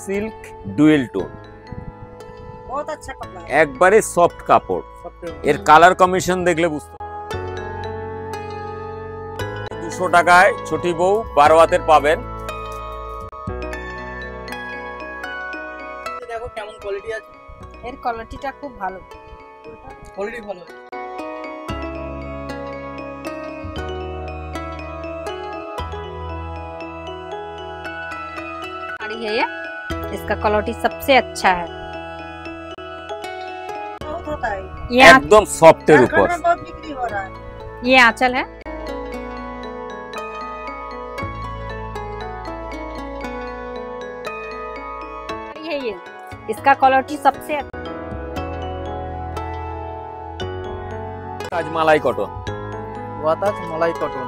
Silk dual tone, बहुत अच्छा कपड़ा है। একবারে সফট কাপড়। এর কালার কম্বিনেশন দেখলে বুঝতে 200 টাকায় ছোটি বউ 12 হাতের পাবেন। দেখো কেমন কোয়ালিটি আছে, এর কোয়ালিটিটা খুব ভালো। কোয়ালিটি ভালো। साड़ी है ये, इसका क्वालिटी सबसे अच्छा है। बहुत होता है, ये একদম সফটের উপর। झारखंड में बहुत बिक्री हो रहा है। ये आंचल है। साड़ी है ये, इसका क्वालिटी सबसे अच्छा। তাজমালাই কটন, वाताज मलाई कॉटन।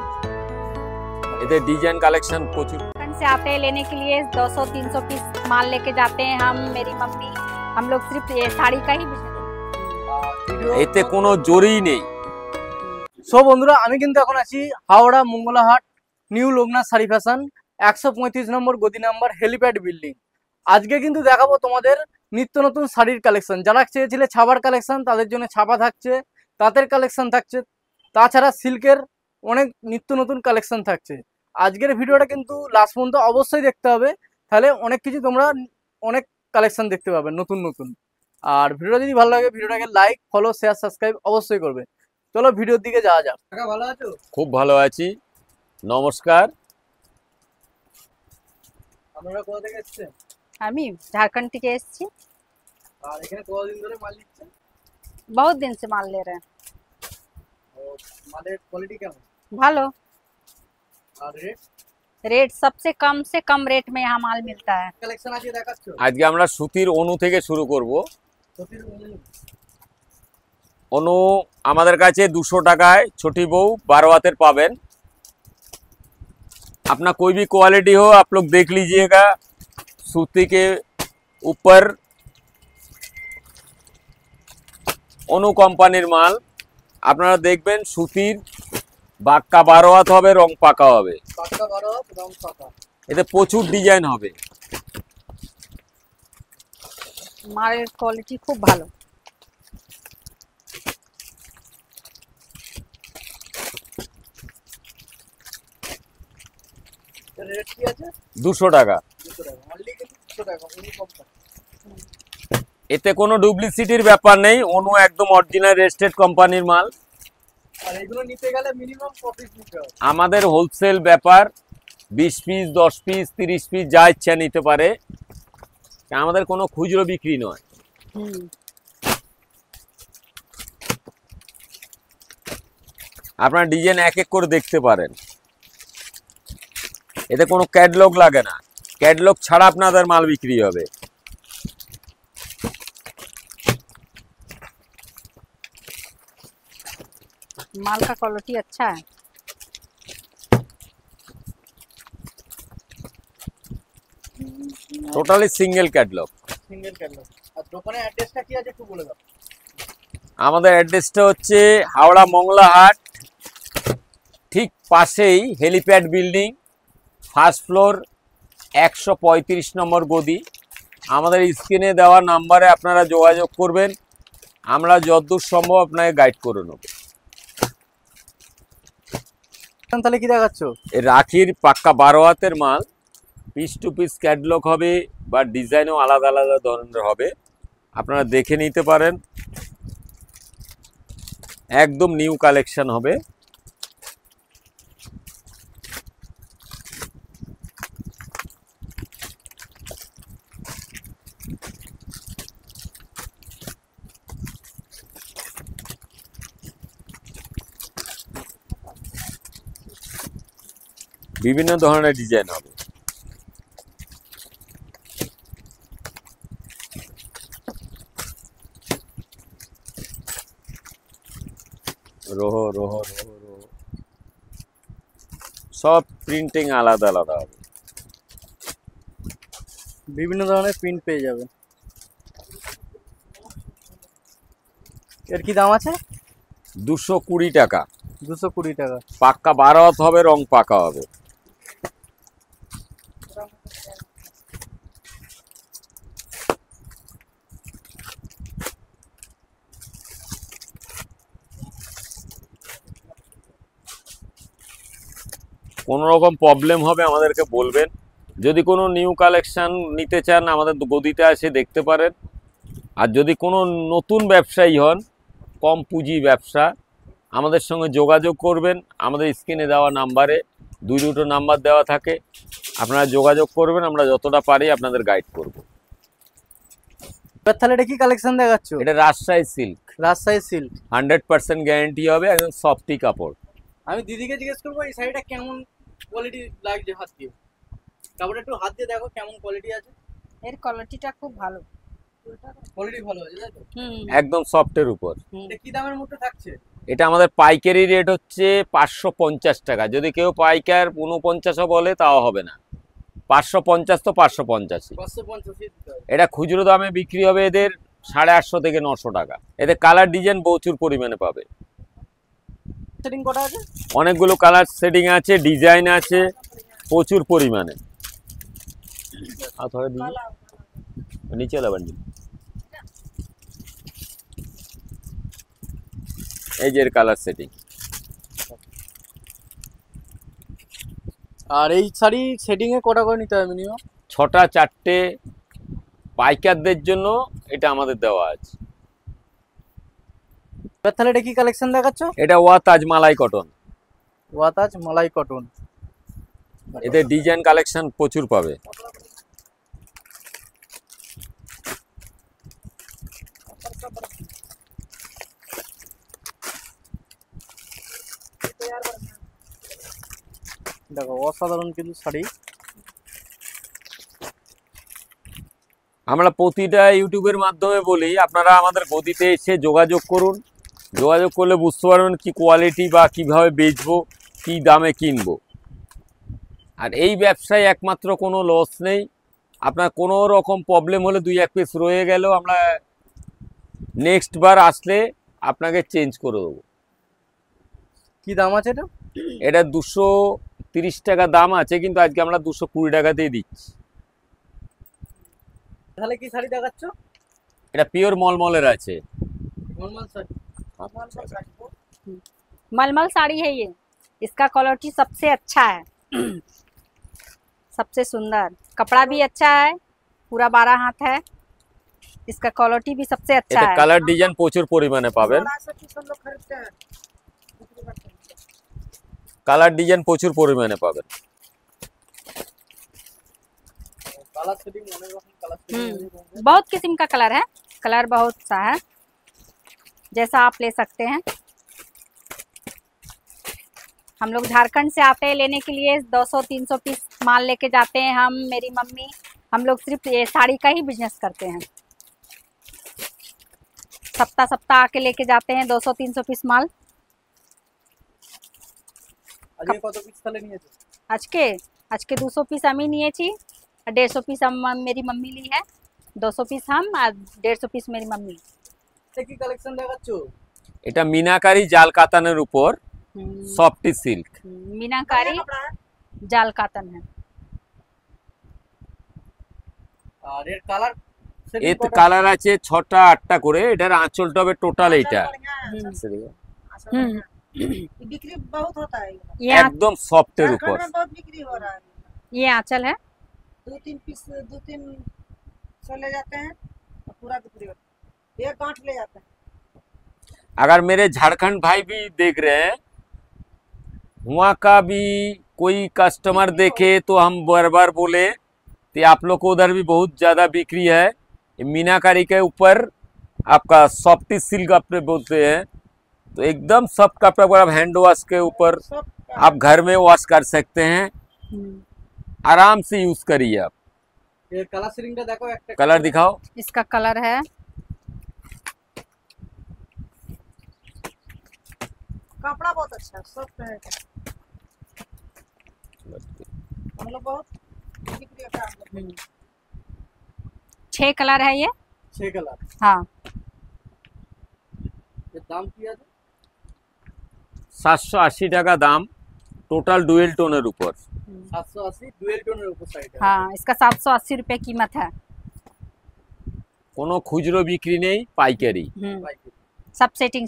এতে ডিজাইন কালেকশন প্রচুর। दुकान से आते हैं लेने के लिए 200-300 पीस माल लेके जाते हैं हम, मेरी मम्मी, हम लोग सिर्फ ये साड़ी का ही बिजनेस। এতে কোনো জরিই নেই। সো বন্ধুরা, আমি কিন্তু এখন আছি হাওড়া মঙ্গলাহাট নিউ লোকনাথ শাড়ি ফ্যাশন 135 নম্বর গদি নাম্বার হেলিপ্যাড বিল্ডিং। আজকে কিন্তু দেখাবো তোমাদের নিত্য নতুন শাড়ির কালেকশন। যারা চেয়েছিলে ছাপার কালেকশন, তাদের জন্য ছাপা থাকছে, তাঁতের কালেকশন থাকছে, তাছাড়া সিল্কের অনেক নিত্য নতুন কালেকশন থাকছে। আজকের ভিডিওটা কিন্তু লাস্ট পর্যন্ত অবশ্যই দেখতে হবে, তাহলে অনেক কিছু তোমরা অনেক কালেকশন দেখতে পাবে নতুন নতুন। আর ভিডিওটা যদি ভালো লাগে, ভিডিওটাকে লাইক, ফলো, শেয়ার, সাবস্ক্রাইব অবশ্যই করবে। চলো ভিডিওর দিকে যাওয়া যাক। কাকা ভালো আছো? খুব ভালো আছি, নমস্কার। আপনারা কোথা থেকে এসেছেন? আমি झारखंड থেকে এসেছি, আর এখানে কতদিন ধরে মাল নিচ্ছেন? बहुत दिन से माल ले रहे हैं। মালের কোয়ালিটি কেমন ভালো, আর রেট? रेट सबसे कम से कम रेट में यहाँ माल मिलता है। কালেকশন আছে দেখাচ্ছো? আজকে আমরা সুতির অনু থেকে শুরু করব। সত্যি অনু আমাদের কাছে 200 টাকায় छोटी बहू 12 हाथेर पाबेन। अपना कोई भी क्वालिटी हो आप लोग देख लीजिएगा। सूती के ऊपर অনু কোম্পানির মাল আপনারা দেখবেন। সুতির বাক্কা 12 হাত হবে, রং পাকা হবে, পাক্কা 12 রং পাকা। এতে প্রচুর ডিজাইন হবে। মালের কোয়ালিটি খুব ভালো। রেট কি আছে? 200 টাকা। 200 টাকা অনলি, কিন্তু 200 টাকা উনি কোম্পানি। এতে কোনো ডুপ্লিসিটির ব্যাপার নেই, অনু একদম অরিজিনাল রেজিস্টার্ড কোম্পানির মাল। আর এগুলো নিতে গেলে মিনিমাম প্রফিট নিতে হবে। আমাদের হোলসেল ব্যাপার, 20 পিস 10 পিস 30 পিস যা ইচ্ছা নিতে পারে, আমাদের কোনো খুচরো বিক্রি নয়। আপনারা ডিজাইন এক এক করে দেখতে পারেন, এতে কোনো ক্যাটলগ লাগে না, ক্যাটলগ ছাড়া আপনাদের মাল বিক্রি হবে। माल का क्वालिटी अच्छा है। Totally single catalogue. Single catalogue. আর দোকানের অ্যাড্রেসটা কি আছে একটু বলে দাও। আমাদের অ্যাড্রেসটা হচ্ছে হাওড়া মংলাহাট, ঠিক পাশেই হেলিপ্যাড বিল্ডিং, ফার্স্ট ফ্লোর, 135 নম্বর গদি। আমাদের স্ক্রিনে দেওয়া নাম্বারে আপনারা যোগাযোগ করবেন, আমরা যতদূর সম্ভব আপনাকে গাইড করে নেব। তাহলে কি দেখাচ্ছ? এই রাখির পাক্কা 12 হাতের মাল, পিস টু পিস ক্যাটলগ হবে বা ডিজাইনও আলাদা আলাদা ধরনের হবে, আপনারা দেখে নিতে পারেন। একদম নিউ কালেকশন হবে। বিভিন্ন ধরনের ডিজাইন হবে। রোহ রোহ রোহ রোহ সব প্রিন্টিং আলাদা আলাদা হবে, বিভিন্ন ধরনের প্রিন্ট পেয়ে যাবে। এর কি দাম আছে? 220 টাকা। 220 টাকা। পাক্কা 12 হাত হবে, রং পাকা হবে। কোনো রকম প্রবলেম হবে আমাদেরকে বলবেন। যদি কোনো নিউ কালেকশন নিতে চান আমাদের গদিতে এসে দেখতে পারেন। আর যদি কোনো নতুন ব্যবসায়ী হন, কম পুঁজি ব্যবসা, আমাদের সঙ্গে যোগাযোগ করবেন। আমাদের স্ক্রিনে দেওয়া নাম্বারে দুটো নাম্বার দেওয়া থাকে, আপনারা যোগাযোগ করবেন, আমরা যতটা পারি আপনাদের গাইড করব। এবার তাহলে এটা কি কালেকশন দেখাচ্ছ? এটা Rajshahi silk, Rajshahi silk. 100% guarantee হবে, একদম সফটি কাপড়। আমি দিদিকে জিজ্ঞেস করবো এই শাড়িটা কেমন কোয়ালিটি লাগছে হাত দিয়ে। কাপড়টা একটু হাত দিয়ে দেখো কেমন কোয়ালিটি আছে। এর কোয়ালিটিটা খুব ভালো। কোয়ালিটি ভালো আছে তাই তো? একদম সফটের উপর। এটা কি দামের মধ্যে থাকছে? এটা আমাদের পাইকারি রেট হচ্ছে 550 টাকা। যদি কেউ পাইকার 49 বলে তাও হবে না, 550 তো 550। 550। এটা খুচরো দামে বিক্রি হবে এদের 850 থেকে 900 টাকা। এদের কালার ডিজাইন প্রচুর পরিমাণে পাবে। সেটিং করা আছে? অনেকগুলো কালার সেটিং আছে, ডিজাইন আছে প্রচুর পরিমাণে। নিচে বান্ডিল, এই যে কালার সেটিং। আর এই শাড়ি সেটিং এ কটা করে নিতে হবে মিনিমাম? 6টা 4টে পাইকারদের জন্য এটা আমাদের দেওয়া আছে। এবার তাহলে এটা কি কালেকশন দেখাচ্ছ? এটা ওয়াতাজ মালাই কটন। ওয়াতাজ মালাই কটন। এতে ডিজাইন কালেকশন প্রচুর পাবে। দেখো অসাধারণ কিন্তু শাড়ি। আমরা প্রতিটা ইউটিউবের মাধ্যমে বলি আপনারা আমাদের গদিতে এসে যোগাযোগ করুন। যোগাযোগ করলে বুঝতে পারবেন কি কোয়ালিটি বা কিভাবে বেচবো, কি দামে কিনবো। আর এই ব্যবসায় একমাত্র কোনো লস নেই। আপনার কোনো রকম প্রবলেম হলে 2-1 পিস রয়ে গেলেও আমরা নেক্সট বার আসলে আপনাকে চেঞ্জ করে দেবো। কি দাম আছে এটা? এটা 230 টাকা দাম আছে, কিন্তু আজকে আমরা 220 টাকাতেই দিচ্ছি। তাহলে কি শাড়ি দেখাচ্ছ? এটা পিওর মলমলের আছে। নরমাল শাড়ি। मलमल साड़ी है ये। इसका क्वालिटी सबसे अच्छा है, सबसे सुंदर। कपड़ा भी अच्छा है, पूरा 12 हाथ है। इसका क्वालिटी भी सबसे अच्छा এতে है। কালার ডিজাইন প্রচুর পরিমাণে পাবেন। কালার ডিজাইন প্রচুর পরিমাণে পাবেন। কালার সেটিং অনেক রকম কালার সেটিং। बहुत किस्म का कलर है, कलर बहुत सा है, जैसा आप ले सकते हैं। हम लोग झारखंड से आते हैं लेने के लिए, 200-300 पीस माल लेके जाते हैं। हम, मेरी मम्मी, हम लोग सिर्फ ये साड़ी का ही बिजनेस करते हैं। सप्ताह आके लेके जाते हैं 200-300 पीस माल। আজকে কত পিস তাহলে নিয়েছো? आज के 200 पीस हम ही निए छी, 150 पीस हम मेरी मम्मी ली है, 200 पीस हम और 150 पीस मेरी मम्मी। এটা কি কালেকশন দেখাচ্ছ? এটা মিনাকারি জাল কাতানের উপর সফটি সিল্ক। मीनाकारी जाल कातन है। আর এর কালার সেটিং এতে কালার আছে 6টা 8টা করে। এটার আঁচলটা হবে টোটাল এইটা। बिक्री बहुत होता है। ये একদম সফটের উপর। झारखंड में बहुत बिक्री हो रहा है। ये आंचल है। 2-3 पीस 2-3 ले जाते हैं और पूरा बिक्री होता है। एक गांठ ले जाते हैं। अगर मेरे झारखंड भाई भी देख रहे हैं, वहाँ का भी कोई कस्टमर देखे तो हम बार बार बोले कि आप लोग को उधर भी बहुत ज़्यादा बिक्री है। ये मीनाकारी के ऊपर आपका सॉफ्टी सिल्क अपने बोलते हैं, तो एकदम सॉफ्ट कपड़ा पर आप हैंड वॉश के ऊपर सब आप घर में वॉश कर सकते हैं। आराम से यूज़ करिए आप। এর কালার সেটিংটা দেখো একটা। कलर दिखाओ। इसका कलर है, कपड़ा बहुत अच्छा है, सॉफ्ट है। हम लोग बहुत बिक्री होता है हम लोग। 6 कलर है ये। 6 কালার। हाँ, এর দাম কি আছে? 780 টাকা দাম, টোটাল ডুয়েল টোনের উপর। 780 ডুয়েল টোনের উপর শাড়িটা। हाँ, इसका 780 रुपये कीमत है। কোনো খুচরো বিক্রি নেই, পাইকারি। सब सेटिंग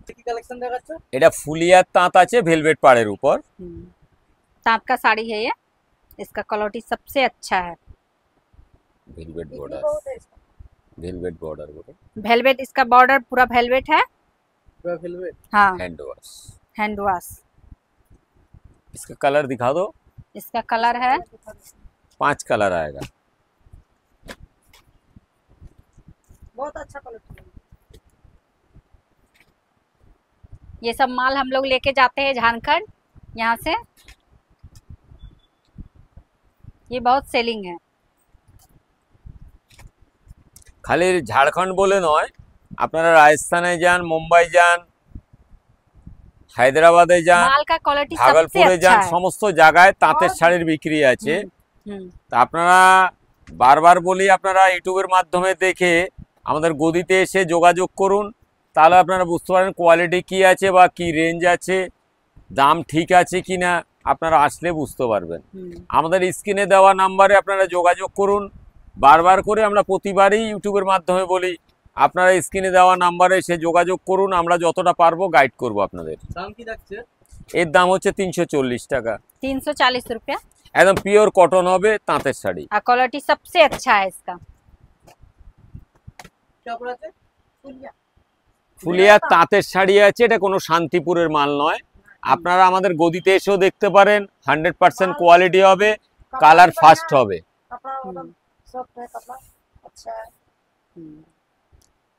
কি কালেকশন দেখাচ্ছো? এটা ফুলিয়ার তাঁত আছে ভেলভেট পাড়ের উপর। ताँत का साड़ी है ये, इसका क्वालिटी सबसे अच्छा है। ভেলভেট बिक्री बॉर्डर, बहुत है इसका। ভেলভেট बॉर्डर बोलो, वेलवेट, इसका बॉर्डर पूरा वेलवेट है। পুরো ভেলভেট। हाँ, हैंड वॉश। Hand wash. इसका कलर दिखा दो। इसका कलर है 5 कलर आएगा। बहुत अच्छा क्वालिटी है। ये सब माल हम लोग लेके जाते हैं झारखंड, यहाँ से। ये बहुत सेलिंग है। খালি ঝাড়খণ্ড বলে নয়, আপনারা রাজস্থানে যান, মুম্বাই যান, হায়দ্রাবাদে যান, माल का क्वालिटी सबसे ভাগলপুরে अच्छा যান, है। সমস্ত জায়গায় তাঁতের শাড়ির বিক্রি আছে। हम्म, তা আপনারা বারবার বলি, আপনারা ইউটিউবের মাধ্যমে দেখে আমাদের গদিতে এসে যোগাযোগ করুন, তাহলে আপনারা বুঝতে পারেন কোয়ালিটি কি আছে বা কি রেঞ্জ আছে, দাম ঠিক আছে কিনা, আপনারা আসলে বুঝতে পারবেন। हम्म। আমাদের স্ক্রিনে দেওয়া নাম্বারে আপনারা যোগাযোগ করুন। বারবার করে আমরা প্রতিবারই ইউটিউবের মাধ্যমে বলি, আপনারা স্ক্রিনে দেওয়া নাম্বারে এসে যোগাযোগ করুন, আমরা যতটা পারবো গাইড করব আপনাদের। দাম কি থাকছে? এর দাম হচ্ছে 340 টাকা। 340 रुपया। একদম পিওর কটন হবে তাঁতের শাড়ি। और क्वालिटी सबसे अच्छा है इसका। কি কাপড় আছে? फुलिया ফুলিয়ার তাঁতের শাড়ি আছে, এটা কোনো শান্তিপুরের মাল নয়। আপনারা আমাদের গদিতে এসেও দেখতে পারেন, 100% কোয়ালিটি হবে, কালার ফাস্ট হবে, कपड़ा एकदम सॉफ्ट है, कपड़ा अच्छा है,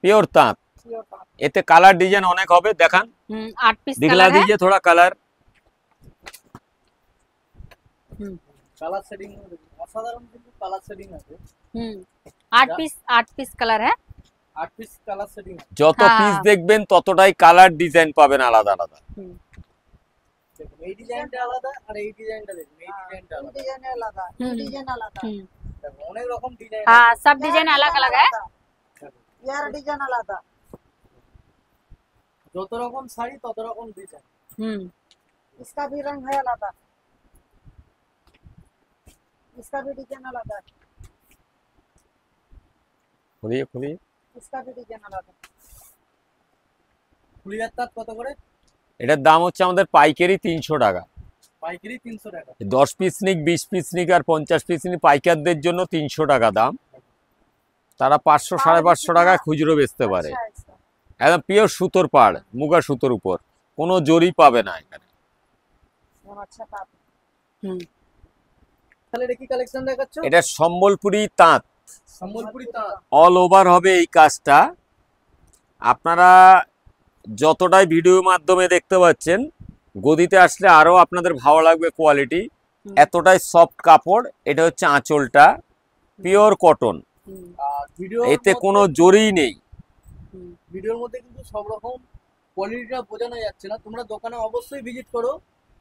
পিওর তাঁত। Pure cotton. এতে কালার ডিজাইন অনেক হবে, দেখান, 8 पीस दिखला कलर है। दीजिए थोड़ा कलर। কালার সেটিং অসাধারণ, কিন্তু কালার সেটিং আছে। 8 पीस कलर है। 8 পিস কালার সেটিং আছে। যত হ্যাঁ। পিস দেখবেন ততটাই কালার ডিজাইন পাবেন আলাদা আলাদা। দেখুন এই ডিজাইনটা আলাদা আর এই ডিজাইনটা দেখুন, এই ডিজাইনটা আলাদা। डिजाइन अलग है, डिजाइन अलग है। দেখুন অনেক রকম ডিজাইন हाँ, सब डिजाइन अलग अलग है। यार डिजाइन अलग है। যত রকম শাড়ি তত রকম ডিজাইন। इसका भी रंग है अलग है, इसका भी डिजाइन अलग है, খুলিয়ে খুলিয়ে। इसका भी डिजाइन अलग है। ফুলিয়ার তাঁত কত করে? এটার দাম হচ্ছে আমাদের পাইকারি 300 টাকা। পাইকারি 300 টাকা। 10 পিস নিক, 20 পিস নিক আর 50 পিস নিক, পাইকারদের জন্য 300 টাকা দাম। তারা 500 550 টাকায় খুচরো বেচতে পারে। अच्छा है इसका। একদম পিওর সুতোর পাড়, মুগা সুতোর উপর, কোনো জরি পাবে না এখানে। एकदम अच्छा था। তাহলে এটা কি কালেকশন দেখাচ্ছ? এটা সম্বলপুরি তাঁত, সম্বলপুরি তাঁত। অল ওভার হবে এই কাজটা। আপনারা যতটাই ভিডিওর মাধ্যমে দেখতে পাচ্ছেন, গদিতে আসলে আরো আপনাদের ভালো লাগবে কোয়ালিটি। এতটাই সফট কাপড়। এটা হচ্ছে আঁচলটা, পিওর কটন, আর ভিডিও এতে কোনো জরিই নেই। ভিডিওর মধ্যে কিন্তু সব রকম কোয়ালিটিটা বোঝানো যাচ্ছে না। তোমরা দোকানে অবশ্যই ভিজিট করো।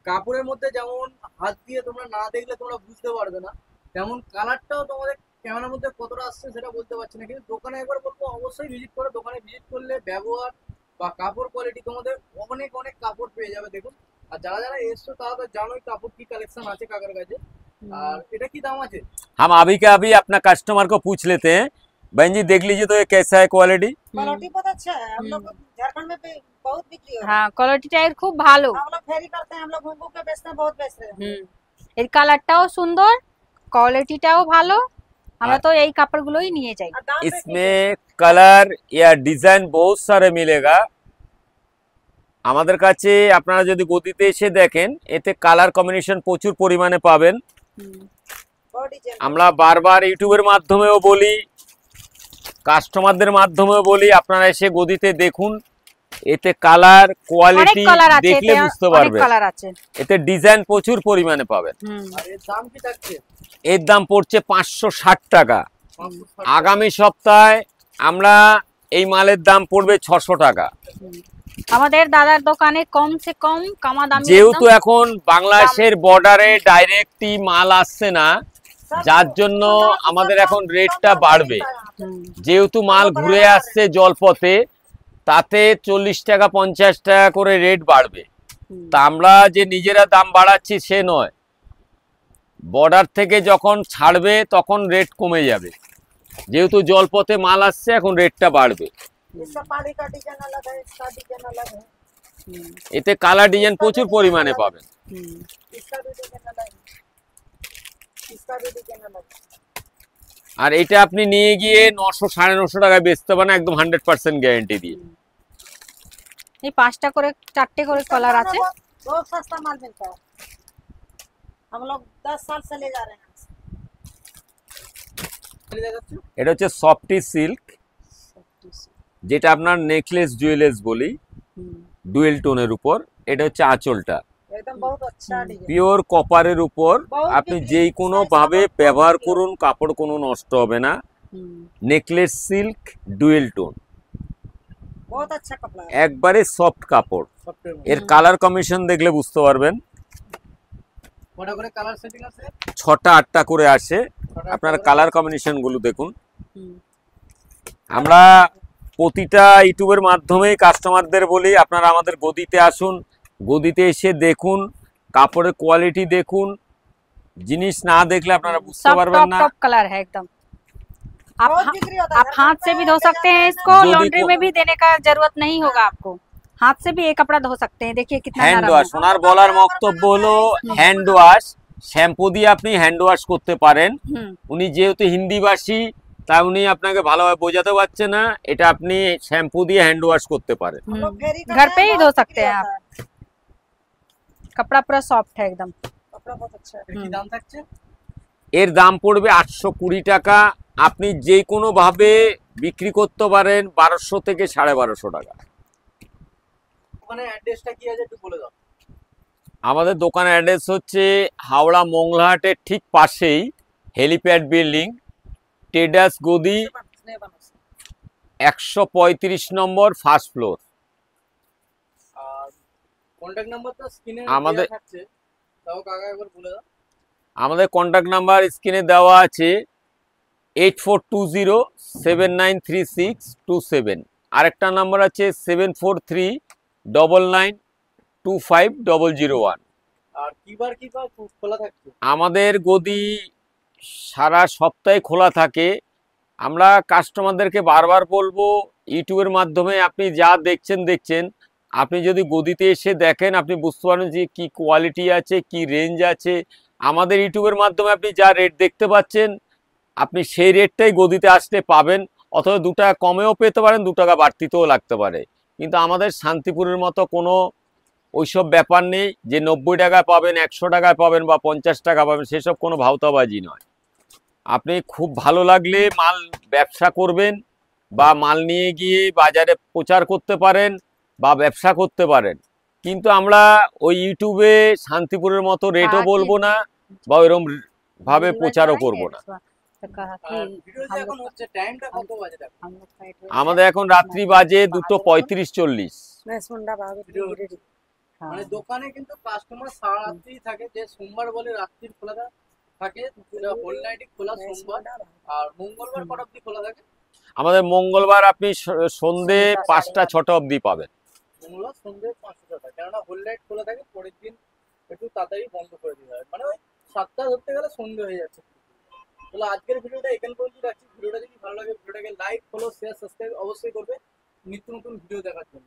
কাপড়ের মধ্যে যেমন হাত দিয়ে তোমরা না দেখলে তোমরা বুঝতে পারবে না, তেমন কালারটাও তোমাদের ক্যামেরার মধ্যে কতটা আসছে সেটা বলতে পারছি না। কিন্তু দোকানে একবার বলবো অবশ্যই ভিজিট করো। দোকানে ভিজিট করলে ব্যবহার বা কাপড় কোয়ালিটি তোমাদের অনেক অনেক কাপড় পেয়ে যাবে। দেখুন, আর যারা যারা এসছো তারা তো জানোই কাপড় কি কালেকশন আছে কাকার কাছে। আর এটা কি দাম আছে? हम अभी का अभी अपना कस्टमर को पूछ लेते हैं। बहन जी देख लीजिए तो ये कैसा है क्वालिटी। क्वालिटी बहुत अच्छा है। हम लोग झारखंड में बहुत बिक्री हो रहा है। हाँ, क्वालिटीটা এর খুব ভালো। हम लोग फेरी करते हैं, हम लोग घूम घूम के बेचते हैं, बहुत बेचते हैं। এর কালারটাও সুন্দর, কোয়ালিটিটাও ভালো। আমরা তো এই কাপড়গুলোই নিয়ে যাই। और दाम पे इसमें कलर या डिजाइन बहुत सारे मिलेगा। আমাদের কাছে আপনারা যদি গদিতে এসে দেখেন, এতে কালার কম্বিনেশন প্রচুর পরিমাণে পাবেন। बहुत डिजाइन। আমরা বারবার ইউটিউবের মাধ্যমেও বলি, কাস্টমারদের মাধ্যমেও বলি, আপনারা এসে গদিতে দেখুন। এতে কালার অনেক কোয়ালিটি কালার আছে, দেখলে এতে বুঝতে অনেক পারবেন। কালার আছে। এতে ডিজাইন প্রচুর পরিমাণে পাবেন। আর এর দাম কি থাকছে? এর দাম পড়ছে 560 টাকা। 560 আগামী সপ্তাহে আমরা এই মালের দাম পড়বে 600 টাকা। আমাদের দাদার দোকানে কম সে কম কামা দামি যেহেতু এখন বাংলাদেশের বর্ডারে ডাইরেক্টলি মাল আসছে না, যার জন্য আমাদের এখন রেটটা বাড়বে। যেহেতু মাল ঘুরে আসছে জলপথে, তাতে 40 টাকা 50 টাকা করে রেট বাড়বে। তা আমরা যে নিজেরা দাম বাড়াচ্ছি সে নয়, বর্ডার থেকে যখন ছাড়বে তখন রেট কমে যাবে। যেহেতু জলপথে মাল আসছে, এখন রেটটা বাড়বে। इसका पाड़ी का डिजाइन अलग है, इसका डिजाइन अलग है, এতে কালার ডিজাইন প্রচুর পরিমাণে পাবেন। इसका भी डिजाइन अलग है, इसका भी डिजाइन अलग है। আর এটা আপনি নিয়ে গিয়ে 900 950 টাকায় বেচতে পারেন একদম 100% গ্যারান্টি দিয়ে। ये 5टा করে 4টে করে কলার আছে। बहुत सस्ता माल मिलता है, हम लोग 10 साल से ले जा रहे हैं। এটা হচ্ছে সফটি সিল্ক, যেটা আপনার নেকলেস জুয়েলার্স বলি, ডুয়েল টোনের উপর। এটা হচ্ছে আঁচলটা एकदम बहुत अच्छा डिजाइन, পিওর কপারের উপর। আপনি যেই কোনো ভাবে ব্যবহার করুন, কাপড় কোনো নষ্ট হবে না। নেকলেস সিল্ক ডুয়েল টোন, बहुत अच्छा कपड़ा है। একবারে সফট কাপড়। এর কালার কম্বিনেশন দেখলে বুঝতে পারবেন। কটা করে কালার সেটিং আছে? 6টা 8টা করে আসে। আপনার কালার কম্বিনেশন গুলো দেখুন। আমরা প্রতিটা ইউটিউবের মাধ্যমেই কাস্টমারদের বলি আপনারা আমাদের গদিতে আসুন, গদিতে এসে দেখুন, কাপড়ের কোয়ালিটি দেখুন। জিনিস না দেখলে আপনারা বুঝতে सब পারবেন टॉप না। टॉप कलर है एकदम। आप बहुत बिक्री होता है, आप हाथ से भी धो सकते हैं इसको, जो भी लॉन्ड्री को- में भी देने का जरूरत नहीं होगा आपको। हाथ से भी ये कपड़ा धो सकते हैं, देखिए कितना হ্যান্ড नरम ওয়াশ, है। ওনার বলার বক্তব্য হলো হ্যান্ড ওয়াশ। শ্যাম্পু দিয়ে আপনি হ্যান্ড ওয়াশ করতে পারেন। উনি যেহেতু হিন্দিভাষী, তাই উনি আপনাকে ভালোভাবে বোঝাতে পারছে না। এটা আপনি শ্যাম্পু দিয়ে হ্যান্ড ওয়াশ করতে পারেন। हम लोग फेरी करते घर पे हैं, ही बहुत धो सकते बिक्री हैं होता है। कपड़ा पूरा सॉफ्ट है एकदम। कपड़ा बहुत अच्छा है। কি দাম থাকছে? এর দাম পড়বে 820 টাকা। আপনি যে কোনো ভাবে বিক্রি করতে পারেন 1200 থেকে 1250 টাকা। ওখানে অ্যাড্রেসটা কি আছে একটু বলে দাও। আমাদের দোকানের অ্যাড্রেস হচ্ছে হাওড়া মংলাহাটের ঠিক পাশেই হেলিপ্যাড বিল্ডিং, ট্রেডার্স গদি, स्नेह बनो। 135 নম্বর ফার্স্ট ফ্লোর। আর কন্টাক্ট নাম্বার তো স্ক্রিনে আমাদের- দেওয়া থাকছে, তাও কাকা একবার বলে দাও। আমাদের কন্ট্যাক্ট নাম্বার স্ক্রিনে দেওয়া আছে 8420793627। আরেকটা নাম্বার আছে 7439925001। আর কিবার খোলা থাকছে? আমাদের গদি সারা সপ্তাহে খোলা থাকে। আমরা কাস্টমারদেরকে বারবার বলবো, ইউটিউবের মাধ্যমে আপনি যা দেখছেন, আপনি যদি গদিতে এসে দেখেন আপনি বুঝতে পারেন যে কি কোয়ালিটি আছে, কি রেঞ্জ আছে। আমাদের ইউটিউবের মাধ্যমে আপনি যা রেট দেখতে পাচ্ছেন, আপনি সেই রেটটাই গদিতে আসলে পাবেন। অথবা 2 টাকা কমেও পেতে পারেন, 2 টাকা বাড়তিতেও লাগতে পারে। কিন্তু আমাদের শান্তিপুরের মতো কোনো ওইসব ব্যাপার নেই যে 90 টাকায় পাবেন, 100 টাকায় পাবেন বা 50 টাকা পাবেন, সেসব কোনো ভাওতাবাজি নয়। আপনি খুব ভালো লাগলে মাল ব্যবসা করবেন বা মাল নিয়ে গিয়ে বাজারে প্রচার করতে পারেন বা ব্যবসা করতে পারেন। কিন্তু আমরা ওই ইউটিউবে শান্তিপুরের মতো রেটও বলবো না বা ওইরকম ভাবে প্রচারও করবো না। तो कहा कि আর ভিডিও যে এখন হচ্ছে টাইমটা কত বাজে দেখো। हम लोग साइड में আমাদের এখন রাত্রি বাজে 2:35-40। मैं सुंडा बाबू ভিডিও गिरी। हाँ। মানে দোকানে কিন্তু কাস্টমার সারা রাত্রি থাকে, যে সোমবার বলে রাত্রির খোলা থাকে, হোল নাইটই খোলা সোমবার। আর মঙ্গলবার কটা অবধি খোলা থাকে? আমাদের মঙ্গলবার আপনি সন্ধে 5টা-6টা অবধি পাবেন। মঙ্গলবার সন্ধ্যে 5টা থাকে, কেননা হোল নাইট খোলা থাকে। পরের দিন একটু তাড়াতাড়ি বন্ধ করে দিতে হয়, মানে ওই 7টা ধরতে গেলে সন্ধ্যে হয়ে যাচ্ছে। তাহলে আজকের ভিডিওটা এখান পর্যন্ত রাখছি। ভিডিওটা যদি ভালো লাগে ভিডিওটাকে লাইক, ফলো, শেয়ার, সাবস্ক্রাইব অবশ্যই করবে নিত্য নতুন ভিডিও দেখার জন্য।